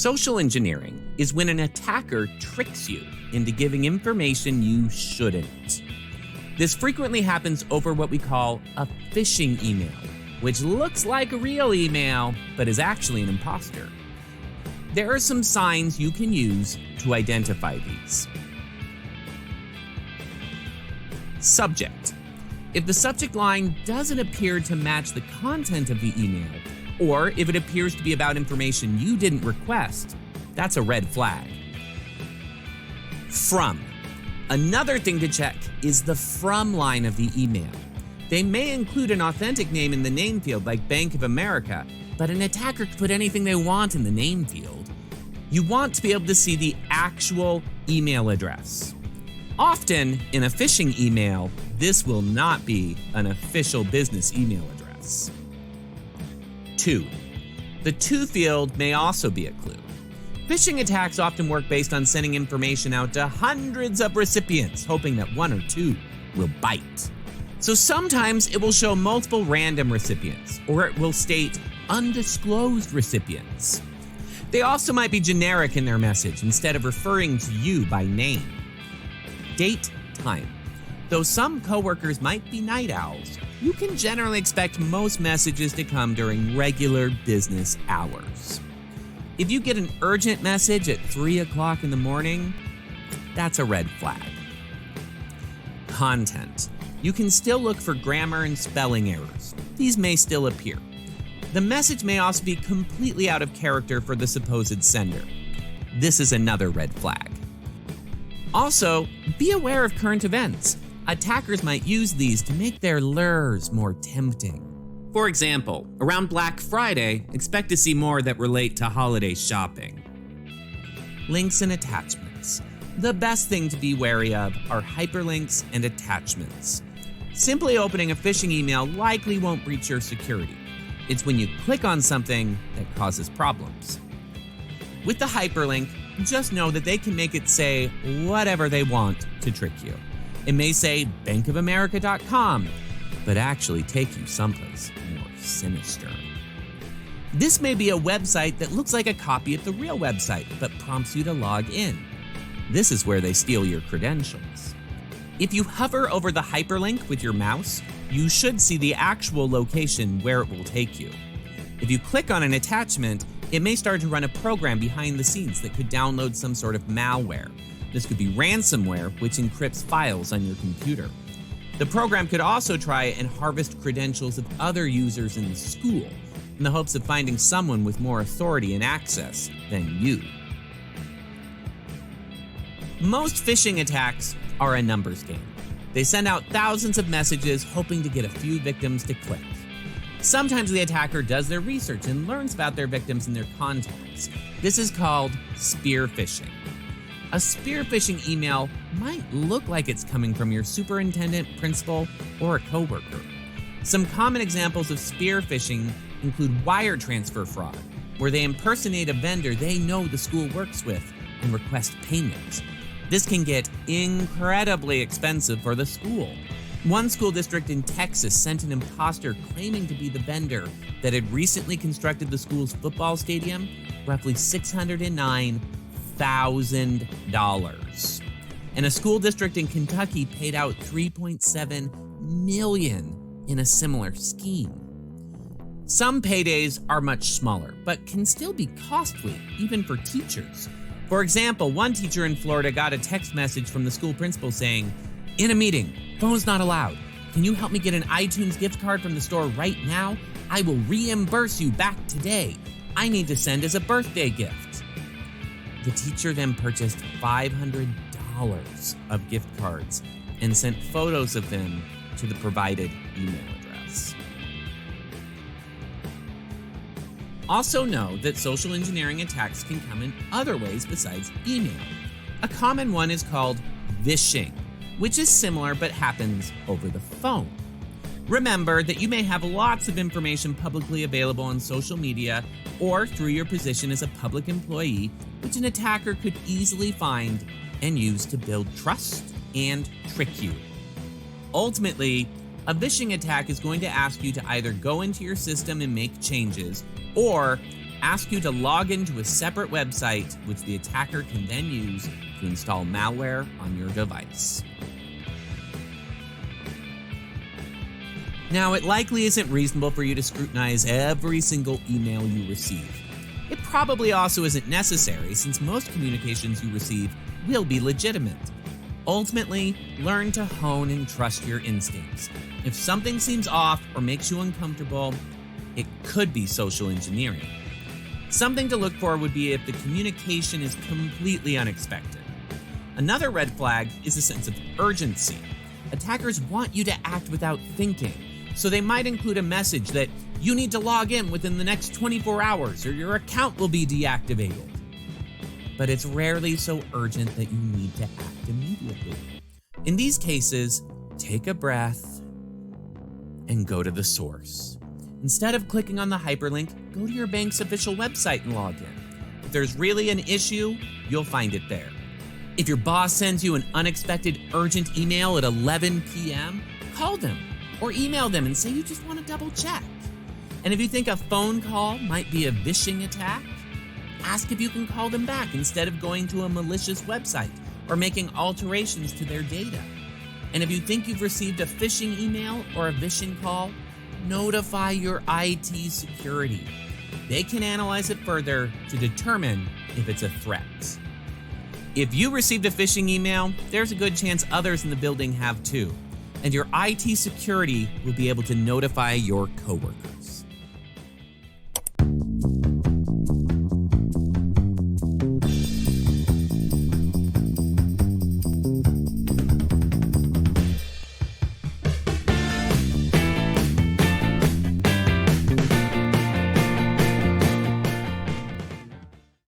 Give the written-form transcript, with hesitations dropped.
Social engineering is when an attacker tricks you into giving information you shouldn't. This frequently happens over what we call a phishing email, which looks like a real email, but is actually an imposter. There are some signs you can use to identify these. Subject. If the subject line doesn't appear to match the content of the email, or if it appears to be about information you didn't request, that's a red flag. From. Another thing to check is the from line of the email. They may include an authentic name in the name field like Bank of America, but an attacker could put anything they want in the name field. You want to be able to see the actual email address. Often, in a phishing email, this will not be an official business email address. 2. The to field may also be a clue. Phishing attacks often work based on sending information out to hundreds of recipients, hoping that one or two will bite. So sometimes it will show multiple random recipients, or it will state undisclosed recipients. They also might be generic in their message instead of referring to you by name. Date, time. Though some coworkers might be night owls, you can generally expect most messages to come during regular business hours. If you get an urgent message at 3 o'clock in the morning, that's a red flag. Content. You can still look for grammar and spelling errors. These may still appear. The message may also be completely out of character for the supposed sender. This is another red flag. Also, be aware of current events. Attackers might use these to make their lures more tempting. For example, around Black Friday, expect to see more that relate to holiday shopping. Links and attachments. The best thing to be wary of are hyperlinks and attachments. Simply opening a phishing email likely won't breach your security. It's when you click on something that causes problems. With the hyperlink, just know that they can make it say whatever they want to trick you. It may say bankofamerica.com, but actually take you someplace more sinister. This may be a website that looks like a copy of the real website, but prompts you to log in. This is where they steal your credentials. If you hover over the hyperlink with your mouse, you should see the actual location where it will take you. If you click on an attachment, it may start to run a program behind the scenes that could download some sort of malware. This could be ransomware, which encrypts files on your computer. The program could also try and harvest credentials of other users in the school in the hopes of finding someone with more authority and access than you. Most phishing attacks are a numbers game. They send out thousands of messages hoping to get a few victims to click. Sometimes the attacker does their research and learns about their victims and their contacts. This is called spearfishing. A spearfishing email might look like it's coming from your superintendent, principal, or a coworker. Some common examples of spearfishing include wire transfer fraud, where they impersonate a vendor they know the school works with and request payment. This can get incredibly expensive for the school. One school district in Texas sent an imposter claiming to be the vendor that had recently constructed the school's football stadium roughly $609,000. And a school district in Kentucky paid out $3.7 million in a similar scheme. Some paydays are much smaller, but can still be costly, even for teachers. For example, one teacher in Florida got a text message from the school principal saying, "In a meeting, phone's not allowed. Can you help me get an iTunes gift card from the store right now? I will reimburse you back today. I need to send as a birthday gift." The teacher then purchased $500 of gift cards and sent photos of them to the provided email address. Also know that social engineering attacks can come in other ways besides email. A common one is called vishing, which is similar but happens over the phone. Remember that you may have lots of information publicly available on social media or through your position as a public employee, which an attacker could easily find and use to build trust and trick you. Ultimately, a vishing attack is going to ask you to either go into your system and make changes or ask you to log into a separate website, which the attacker can then use to install malware on your device. Now, it likely isn't reasonable for you to scrutinize every single email you receive. It probably also isn't necessary, since most communications you receive will be legitimate. Ultimately, learn to hone and trust your instincts. If something seems off or makes you uncomfortable, it could be social engineering. Something to look for would be if the communication is completely unexpected. Another red flag is a sense of urgency. Attackers want you to act without thinking, so they might include a message that you need to log in within the next 24 hours or your account will be deactivated. But it's rarely so urgent that you need to act immediately. In these cases, take a breath and go to the source. Instead of clicking on the hyperlink, go to your bank's official website and log in. If there's really an issue, you'll find it there. If your boss sends you an unexpected urgent email at 11 p.m., call them or email them and say you just want to double check. And if you think a phone call might be a phishing attack, ask if you can call them back instead of going to a malicious website or making alterations to their data. And if you think you've received a phishing email or a phishing call, notify your IT security. They can analyze it further to determine if it's a threat. If you received a phishing email, there's a good chance others in the building have too, and your IT security will be able to notify your coworkers.